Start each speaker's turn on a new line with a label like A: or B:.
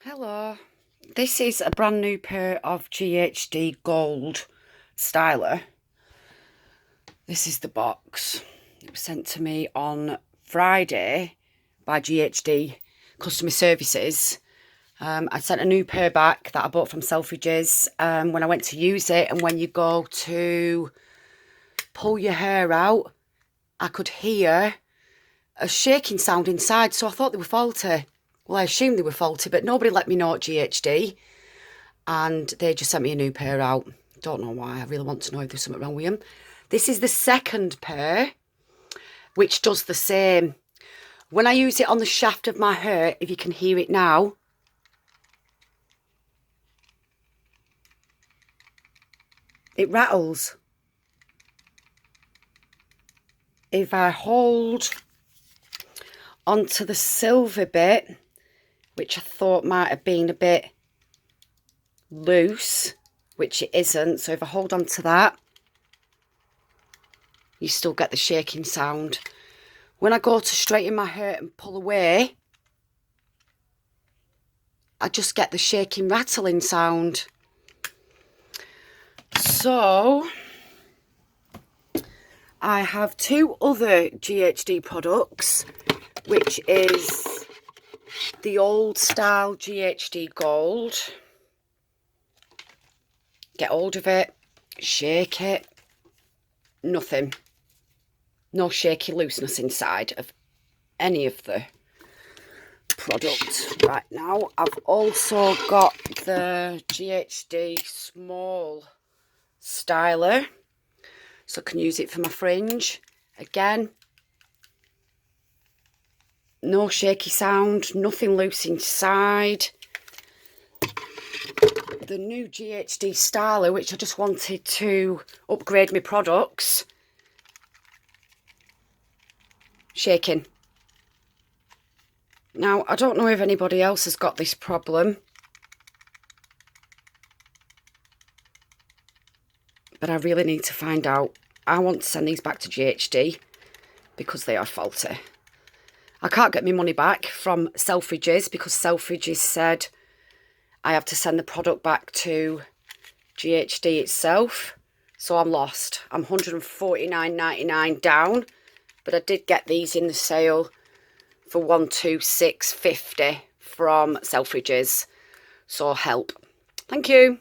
A: Hello, this is a brand new pair of GHD gold styler. This is the box. It was sent to me on Friday by GHD Customer Services. I sent a new pair back that I bought from Selfridges when I went to use it, and when you go to pull your hair out, I could hear a shaking sound inside, so I thought they were faulty. Well, I assumed they were faulty, but nobody let me know at GHD, and they just sent me a new pair out. Don't know why. I really want to know if there's something wrong with them. This is the second pair, which does the same. When I use it on the shaft of my hair, if you can hear it now, it rattles. If I hold onto the silver bit, which I thought might have been a bit loose, which it isn't, so if I hold on to that, you still get the shaking sound. When I go to straighten my hair and pull away, I just get the shaking rattling sound. So I have two other GHD products, which is the old style GHD gold. Get hold of it, shake it, nothing. No shaky looseness inside of any of the products right now. I've also got the GHD small styler, so I can use it for my fringe. Again, no shaky sound, nothing loose inside. The new GHD styler, which I just wanted to upgrade my products, shaking. Now, I don't know if anybody else has got this problem, but I really need to find out. I want to send these back to GHD because they are faulty. I can't get my money back from Selfridges because Selfridges said I have to send the product back to GHD itself. So I'm lost. I'm £149.99 down, but I did get these in the sale for £126.50 from Selfridges. So help. Thank you.